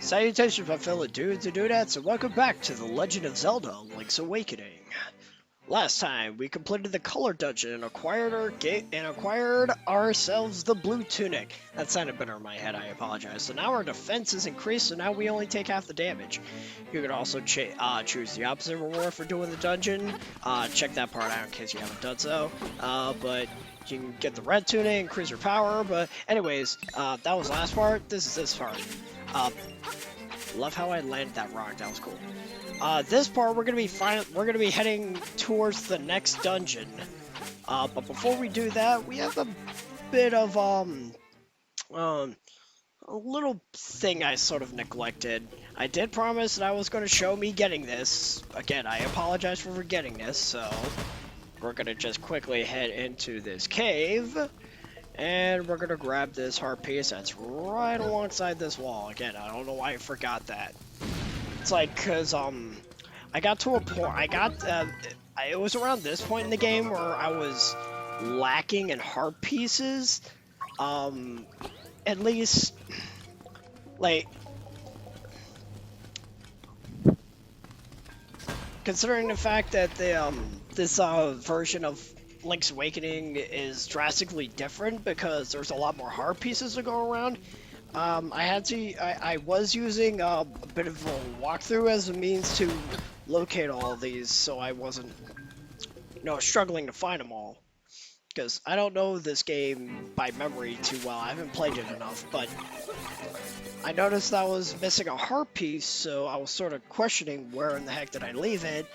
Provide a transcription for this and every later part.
Salutations, my fellow dudes and dudettes, and welcome back to The Legend of Zelda: Link's Awakening. Last time, we completed the color dungeon and acquired ourselves the blue tunic. That sounded better in my head, I apologize. So now our defense is increased, so now we only take half the damage. You can also choose the opposite reward for doing the dungeon. Check that part out in case you haven't done so. But you can get the red tunic, increase your power, but anyways, that was the last part. This is this part. Love how I landed that rock. That was cool. This part we're gonna be heading towards the next dungeon. But before we do that, we have a bit of a little thing I sort of neglected. I did promise that I was going to show me getting this. Again, I apologize for forgetting this. So we're gonna just quickly head into this cave. And we're gonna grab this heart piece that's right alongside this wall. Again, I don't know why I forgot that. It's like, cause I got to a point. It was around this point in the game where I was lacking in heart pieces. At least, like, considering the fact that this version of Link's Awakening is drastically different because there's a lot more heart pieces to go around. I was using a bit of a walkthrough as a means to locate all of these, so I wasn't, struggling to find them all. Because I don't know this game by memory too well. I haven't played it enough, but I noticed that I was missing a heart piece, so I was sort of questioning where in the heck did I leave it.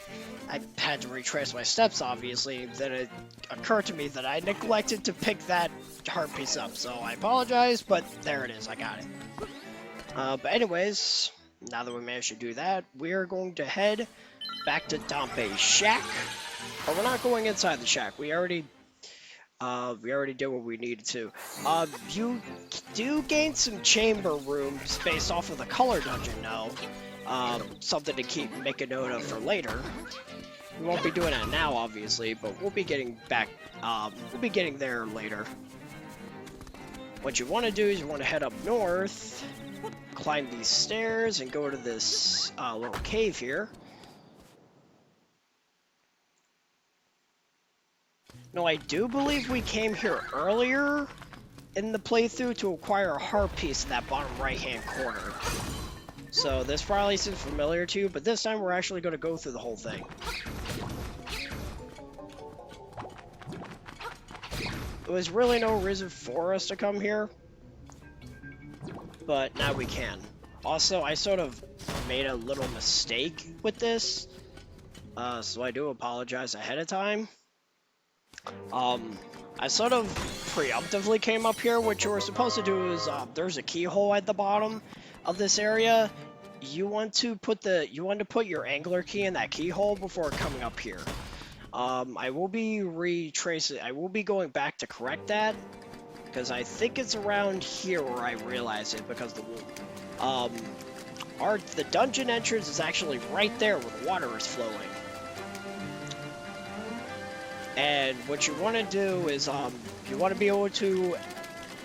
I had to retrace my steps, obviously. Then it occurred to me that I neglected to pick that heart piece up, so I apologize, but there it is, I got it. But anyways, now that we managed to do that, we're going to head back to Dompe's shack. But we're not going inside the shack. We already did what we needed to. You do gain some chamber rooms based off of the color dungeon now. Something to make a note of for later. We won't be doing that now, obviously, but we'll be getting back, we'll be getting there later. What you want to do is you want to head up north, climb these stairs, and go to this little cave here. No, I do believe we came here earlier in the playthrough to acquire a heart piece in that bottom right-hand corner. So this probably seems familiar to you, but this time we're actually going to go through the whole thing. There was really no reason for us to come here, but now we can. Also, I sort of made a little mistake with this, so I do apologize ahead of time. I sort of preemptively came up here. What you were supposed to do is, there's a keyhole at the bottom of this area. You want to put your angler key in that keyhole before coming up here. I will be going back to correct that, because I think it's around here where I realized it, because the dungeon entrance is actually right there where the water is flowing. And what you want to do is, you want to be able to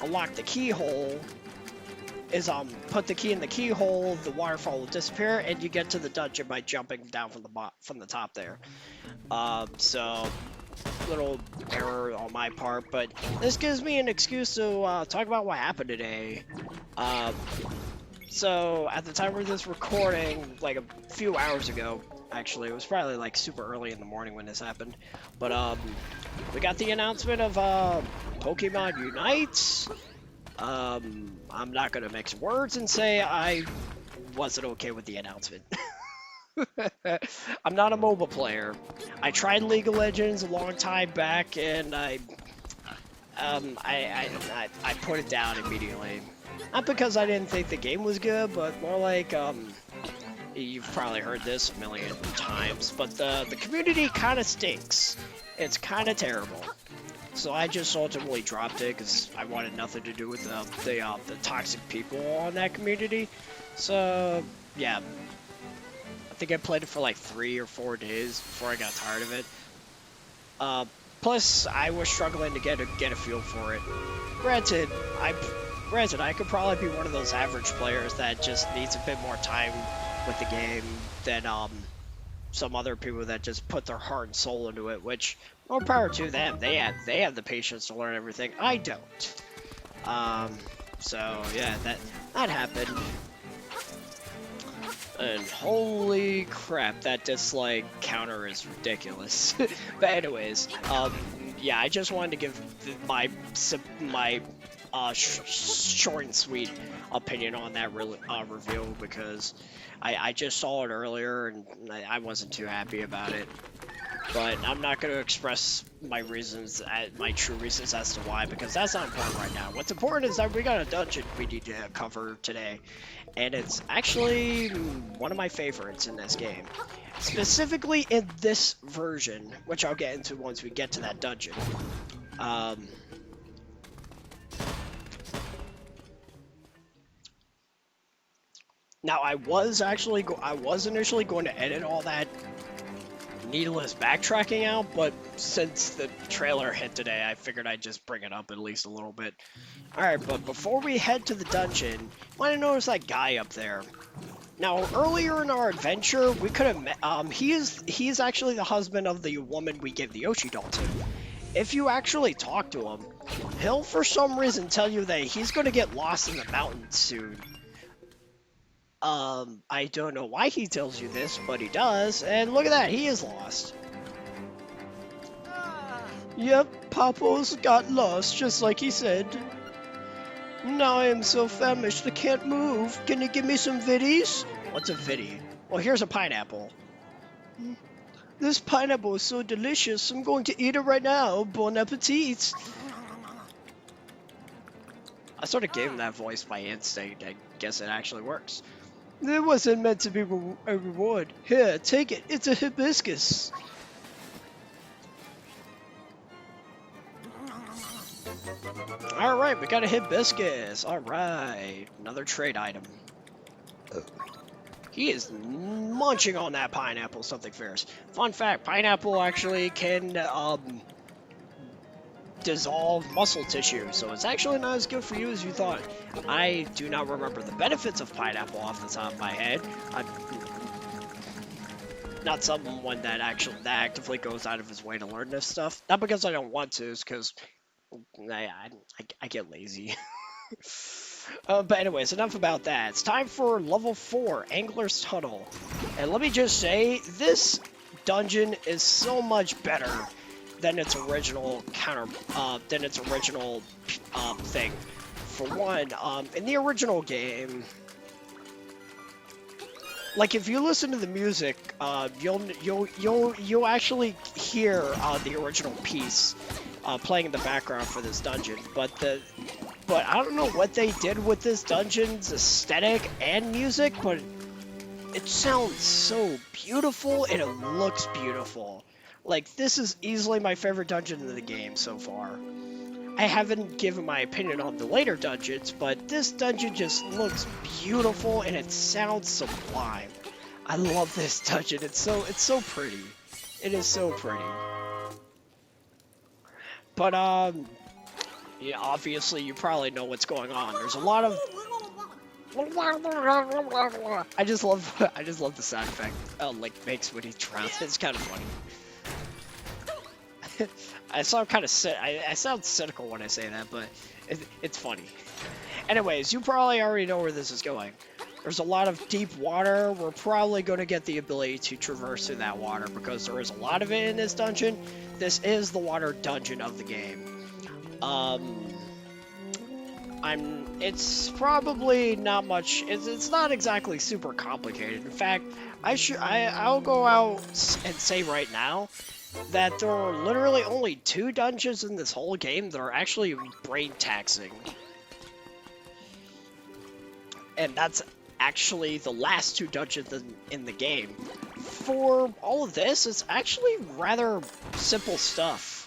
unlock the keyhole, is put the key in the keyhole, the waterfall will disappear, and you get to the dungeon by jumping down from the top there. So, little error on my part, but this gives me an excuse to talk about what happened today. So, at the time of this recording, like a few hours ago, actually, it was probably like super early in the morning when this happened, but we got the announcement of Pokemon Unite. I'm not gonna mix words and say I wasn't okay with the announcement. I'm not a mobile player. I tried League of Legends a long time back, and I put it down immediately. Not because I didn't think the game was good, but more like, you've probably heard this a million times, but the community kind of stinks. It's kind of terrible. So I just ultimately dropped it because I wanted nothing to do with the toxic people on that community. So, yeah. I think I played it for like 3 or 4 days before I got tired of it. Plus, I was struggling to get a feel for it. Granted, granted, I could probably be one of those average players that just needs a bit more time with the game than some other people that just put their heart and soul into it, which more power to them. They have the patience to learn everything. I don't. So yeah, that happened. And holy crap, that dislike counter is ridiculous. But anyways, yeah, I just wanted to give my short and sweet opinion on that review because I just saw it earlier and I wasn't too happy about it. But I'm not going to express my reasons, my true reasons as to why, because that's not important right now. What's important is that we got a dungeon we need to cover today, and it's actually one of my favorites in this game. Specifically in this version, which I'll get into once we get to that dungeon. Now, I was initially going to edit all that needless backtracking out, but since the trailer hit today, I figured I'd just bring it up at least a little bit. Alright, but before we head to the dungeon, you might have noticed that guy up there. Now, earlier in our adventure, we could have met, he's actually the husband of the woman we gave the Yoshi doll to. If you actually talk to him, he'll for some reason tell you that he's going to get lost in the mountains soon. I don't know why he tells you this, but he does, and look at that, he is lost. Yep, Papa's got lost, just like he said. Now I am so famished I can't move. Can you give me some vitties? What's a vittie? Well, here's a pineapple. This pineapple is so delicious, I'm going to eat it right now. Bon appetit! I sort of gave him that voice by instinct. I guess it actually works. It wasn't meant to be a reward. Here, take it. It's a hibiscus. Alright, we got a hibiscus. Alright, another trade item. He is munching on that pineapple, something fierce. Fun fact, pineapple actually can dissolve muscle tissue, so it's actually not as good for you as you thought. I do not remember the benefits of pineapple off the top of my head. I'm not someone that actively goes out of his way to learn this stuff. Not because I don't want to, it's because I get lazy. But anyways, enough about that. It's time for level 4, Angler's Tunnel. And let me just say, this dungeon is so much better than its original thing. For one, in the original game, like if you listen to the music, you'll actually hear the original piece playing in the background for this dungeon. But I don't know what they did with this dungeon's aesthetic and music, but it sounds so beautiful and it looks beautiful. Like, this is easily my favorite dungeon in the game so far. I haven't given my opinion on the later dungeons, but this dungeon just looks beautiful and it sounds sublime. I love this dungeon. It's so pretty. It is so pretty. But yeah, obviously you probably know what's going on. There's a lot of I just love the sound effect Link makes when he drowns. It's kind of funny. I sound cynical when I say that, but it's funny. Anyways, you probably already know where this is going. There's a lot of deep water. We're probably going to get the ability to traverse through that water because there is a lot of it in this dungeon. This is the water dungeon of the game. It's probably not much. It's not exactly super complicated. In fact, I'll go out and say right now that there are literally only 2 dungeons in this whole game that are actually brain taxing. And that's actually the last 2 dungeons in the game. For all of this, it's actually rather simple stuff.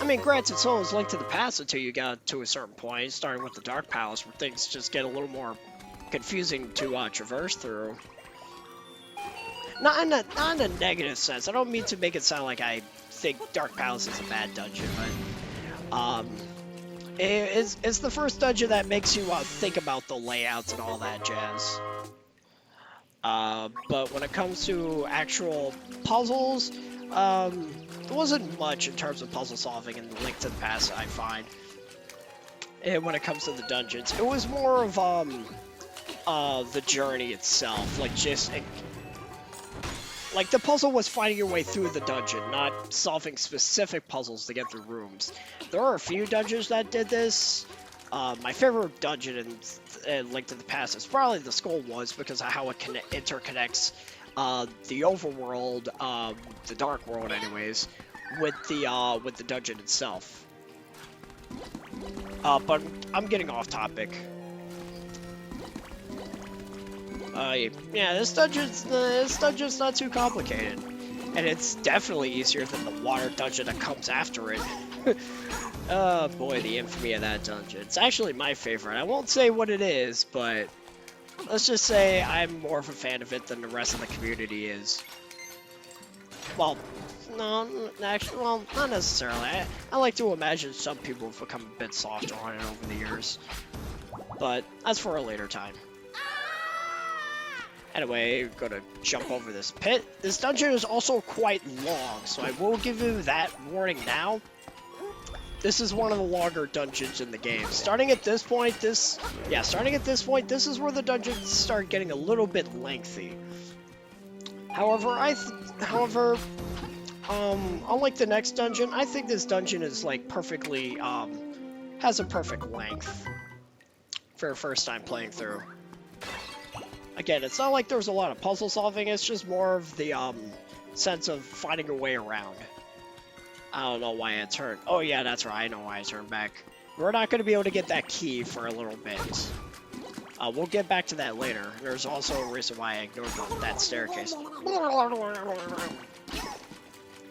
I mean, granted, it's always linked to the past until you got to a certain point, starting with the Dark Palace, where things just get a little more confusing to traverse through. Not in a negative sense. I don't mean to make it sound like I think Dark Palace is a bad dungeon, but It's the first dungeon that makes you think about the layouts and all that jazz. But when it comes to actual puzzles, there wasn't much in terms of puzzle solving in Link to the Past, I find. And when it comes to the dungeons, it was more of the journey itself, like just like the puzzle was finding your way through the dungeon, not solving specific puzzles to get through rooms. There are a few dungeons that did this. My favorite dungeon in Link to the Past is probably the Skull Woods because of how it interconnects the overworld, the Dark World, anyways, with the dungeon itself. But I'm getting off topic. Yeah, this dungeon's not too complicated, and it's definitely easier than the water dungeon that comes after it. Oh boy, the infamy of that dungeon. It's actually my favorite. I won't say what it is, but let's just say I'm more of a fan of it than the rest of the community is. Well, no, actually, well, not necessarily. I like to imagine some people have become a bit softer on it over the years, but that's for a later time. Anyway, gonna jump over this pit. This dungeon is also quite long, so I will give you that warning now. This is one of the longer dungeons in the game. Starting at this point, this is where the dungeons start getting a little bit lengthy. However, unlike the next dungeon, I think this dungeon is like perfectly, has a perfect length for a first time playing through. Again, it's not like there's a lot of puzzle solving, it's just more of the, sense of finding a way around. I don't know why I turned. Oh yeah, that's right, I know why I turned back. We're not going to be able to get that key for a little bit. We'll get back to that later. There's also a reason why I ignored that staircase.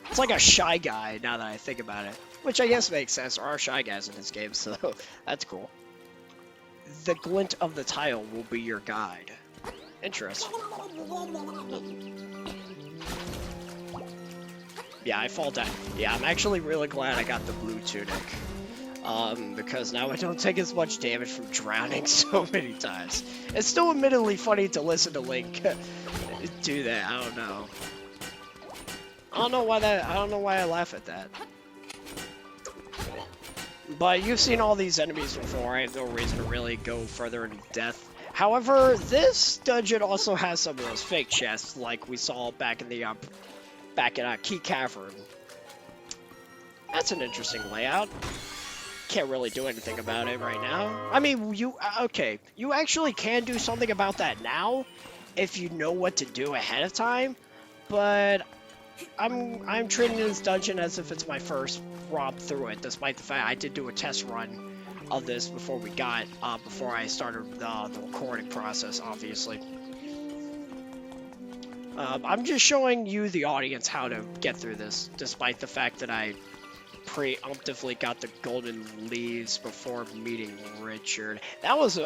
It's like a Shy Guy, now that I think about it. Which I guess makes sense. There are Shy Guys in this game, so that's cool. The glint of the tile will be your guide. Interesting. Yeah, I fall down. Yeah, I'm actually really glad I got the blue tunic. Because now I don't take as much damage from drowning so many times. It's still admittedly funny to listen to Link do that. I don't know. I don't know why I laugh at that. But you've seen all these enemies before. I have no reason to really go further into depth. However, this dungeon also has some of those fake chests, like we saw back in the Key Cavern. That's an interesting layout. Can't really do anything about it right now. I mean, you actually can do something about that now, if you know what to do ahead of time. But I'm treating this dungeon as if it's my first romp through it, despite the fact I did do a test run of this before I started the recording process, obviously. I'm just showing you, the audience, how to get through this, despite the fact that I preemptively got the golden leaves before meeting Richard. That was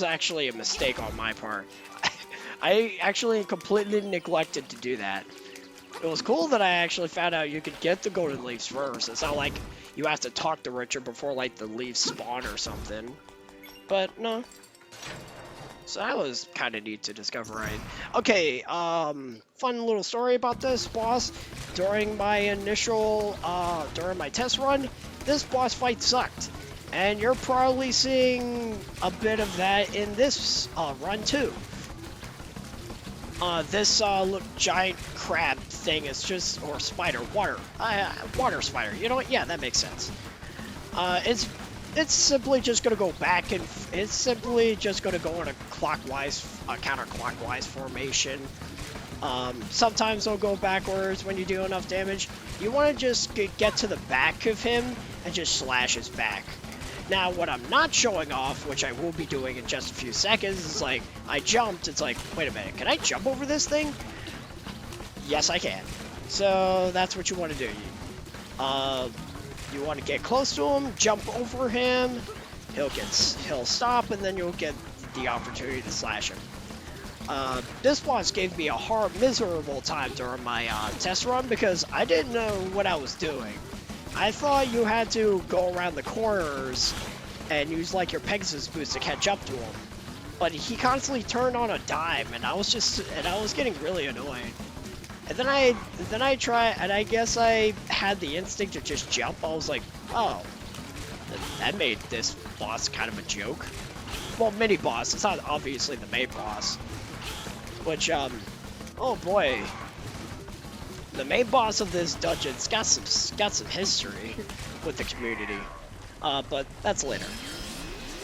actually a mistake on my part. I actually completely neglected to do that. It was cool that I actually found out you could get the golden leaves first. It's not like you have to talk to Richard before, like, the leaves spawn or something. But, no. So that was kind of neat to discover, right? Okay, fun little story about this boss. During my test run, this boss fight sucked. And you're probably seeing a bit of that in this run, too. This giant crab thing is just, or spider, water spider. You know what? Yeah, that makes sense. It's simply just gonna go back and it's simply just gonna go in a counterclockwise formation. Sometimes it'll go backwards when you do enough damage. You want to just get to the back of him and just slash his back. Now, what I'm not showing off, which I will be doing in just a few seconds, is like, I jumped, it's like, wait a minute, can I jump over this thing? Yes, I can. So, that's what you want to do. You want to get close to him, jump over him, he'll stop, and then you'll get the opportunity to slash him. This boss gave me a miserable time during my test run because I didn't know what I was doing. I thought you had to go around the corners and use like your Pegasus boots to catch up to him. But he constantly turned on a dime, and I was getting really annoyed. And then I tried, and I guess I had the instinct to just jump. I was like, oh, that made this boss kind of a joke. Well, mini boss. It's not obviously the main boss. Which, oh boy, the main boss of this dungeon's got some history with the community. But that's later.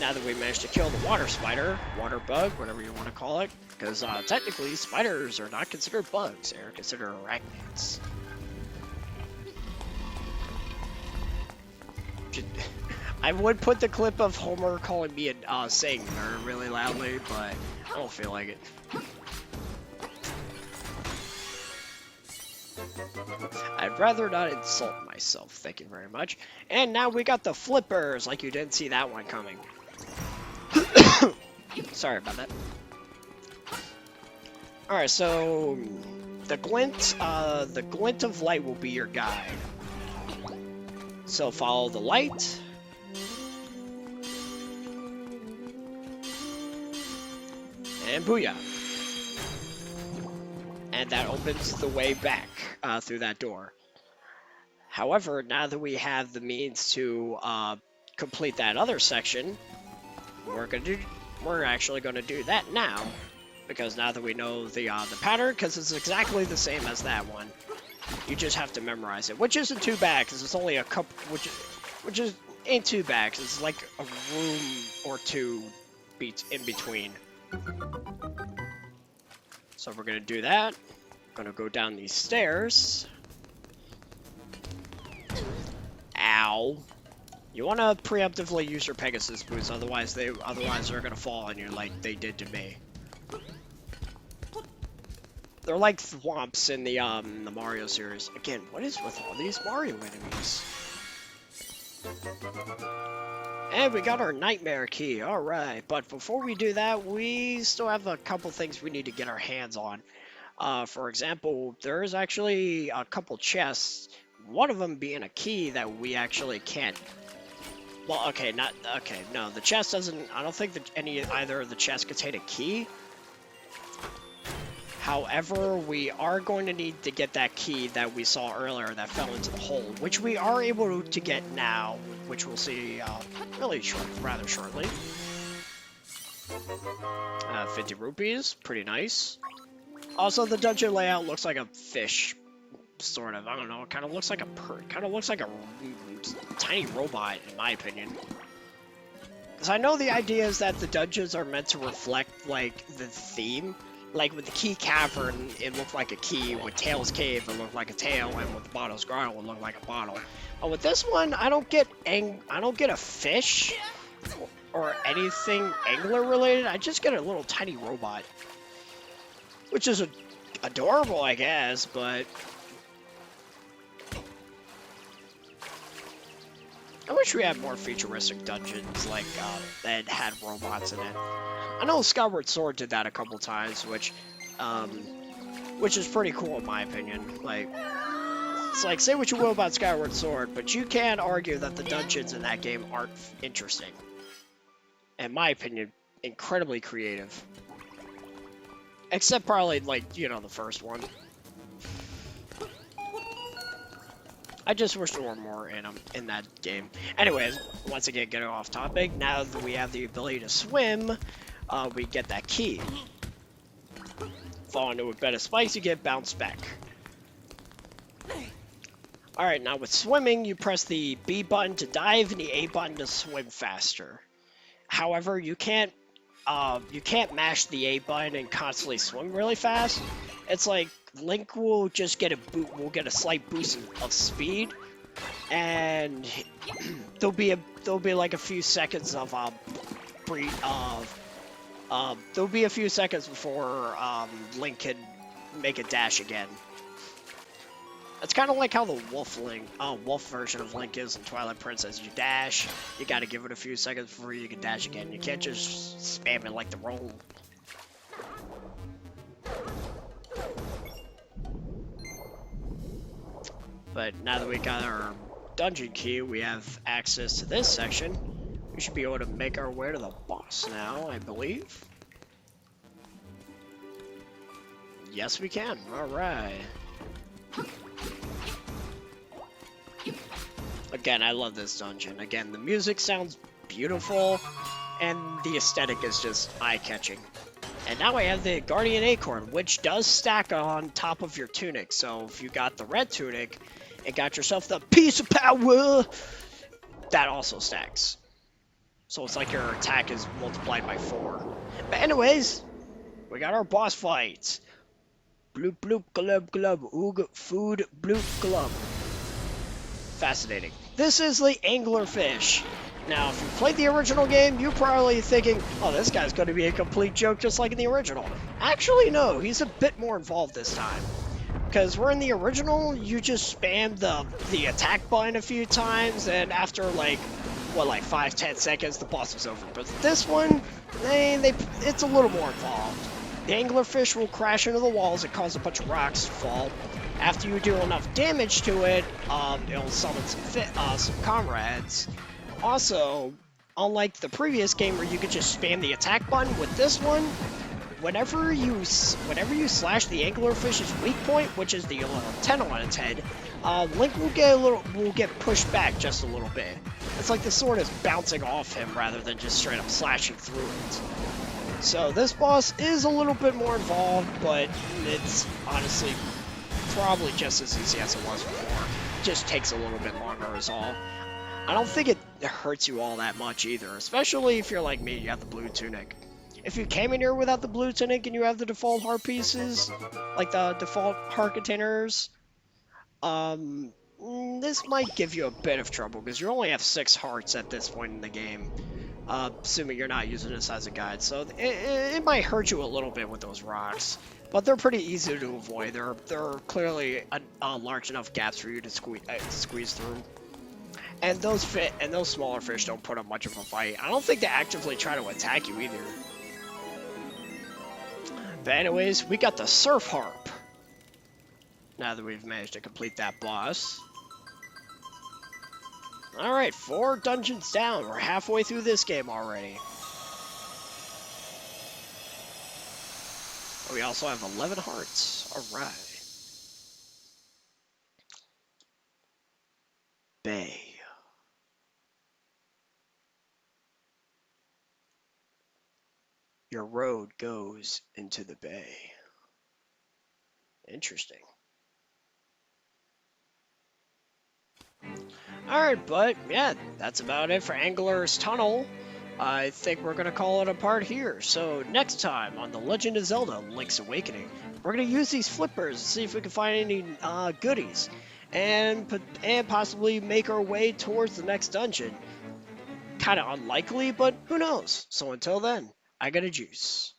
Now that we managed to kill the water spider, water bug, whatever you want to call it, because technically spiders are not considered bugs; they're considered arachnids. I would put the clip of Homer calling me and saying "nerd" really loudly, but I don't feel like it. I'd rather not insult myself, thank you very much. And now we got the flippers, like you didn't see that one coming. Sorry about that. Alright, so the glint of light will be your guide. So follow the light. And booyah. And that opens the way back through that door. However, now that we have the means to complete that other section, we're actually going to do that now, because now that we know the pattern, because it's exactly the same as that one. You just have to memorize it, which isn't too bad, because it's only a couple, which ain't too bad, because it's like a room or two in between. So we're gonna do that. Gonna go down these stairs. Ow. You want to preemptively use your Pegasus boots, otherwise they're gonna fall on you like they did to me. They're like thwomps in the Mario series. Again, what is with all these Mario enemies? And we got our nightmare key. All right, but before we do that, we still have a couple things we need to get our hands on. For example, there's actually a couple chests. One of them being a key that we actually can't. Well, okay, no, the chest doesn't. I don't think that either of the chests contain a key. However, we are going to need to get that key that we saw earlier that fell into the hole, which we are able to get now, which we'll see rather shortly. 50 rupees, pretty nice. Also, the dungeon layout looks like a fish, sort of. I don't know. It kind of looks like a tiny robot, in my opinion. Because I know the idea is that the dungeons are meant to reflect like the theme. Like with the Key Cavern, it looked like a key. With Tails Cave, it looked like a tail, and with Bottle's Grotto, it looked like a bottle. But with this one, I don't get a fish or anything angler related. I just get a little tiny robot, which is adorable, I guess. But I wish we had more futuristic dungeons like that had robots in it. I know Skyward Sword did that a couple times, which is pretty cool in my opinion. Like, it's like, say what you will about Skyward Sword, but you can argue that the dungeons in that game aren't interesting. In my opinion, incredibly creative. Except probably, like, you know, the first one. I just wish there were more in that game. Anyways, once again, getting off topic, now that we have the ability to swim, we get that key. Fall into a bed of spikes, you get bounced back. Alright, now with swimming, you press the B button to dive and the A button to swim faster. However, you can't mash the A button and constantly swim really fast. It's like Link will just get a slight boost of speed, and there'll be like a few seconds of there'll be a few seconds before Link can make a dash again. It's kind of like how the wolf version of Link is in Twilight Princess. You dash, you gotta give it a few seconds before you can dash again. You can't just spam it like the roll. But now that we got our dungeon key, we have access to this section. We should be able to make our way to the boss now, I believe. Yes, we can. Alright. Again, I love this dungeon. Again, the music sounds beautiful, and the aesthetic is just eye-catching. And now I have the Guardian Acorn, which does stack on top of your tunic. So if you got the red tunic and got yourself the piece of power, that also stacks. So it's like your attack is multiplied by 4. But anyways, we got our boss fight. Bloop bloop glub glub oog food bloop glub. Fascinating. This is the anglerfish. Now, if you played the original game, you're probably thinking, oh, this guy's going to be a complete joke just like in the original. Actually, no, he's a bit more involved this time. Because where in the original, you just spam the attack button a few times, and after, like 5-10 seconds, the boss is over. But this one, it's a little more involved. The anglerfish will crash into the walls and cause a bunch of rocks to fall. After you do enough damage to it, it'll summon some comrades. Also, unlike the previous game where you could just spam the attack button, with this one, whenever you slash the anglerfish's weak point, which is the little antenna on its head, Link will get pushed back just a little bit. It's like the sword is bouncing off him rather than just straight up slashing through it. So this boss is a little bit more involved, but it's honestly probably just as easy as it was before. It just takes a little bit longer is all. I don't think it hurts you all that much either, especially if you're like me, you have the blue tunic. If you came in here without the blue tunic and you have the default heart pieces, like the default heart containers, this might give you a bit of trouble because you only have 6 hearts at this point in the game, assuming you're not using this as a guide. So it might hurt you a little bit with those rocks, but they're pretty easy to avoid. There are clearly large enough gaps for you to squeeze through. And those smaller fish don't put up much of a fight. I don't think they actively try to attack you either. But anyways, we got the surf harp. Now that we've managed to complete that boss. Alright, 4 dungeons down. We're halfway through this game already. We also have 11 hearts. Alright. Bay. Your road goes into the bay. Interesting. Alright, but yeah, that's about it for Angler's Tunnel. I think we're going to call it a part here. So next time on The Legend of Zelda Link's Awakening, we're going to use these flippers to see if we can find any goodies. And possibly make our way towards the next dungeon. Kind of unlikely, but who knows? So until then, I got a juice.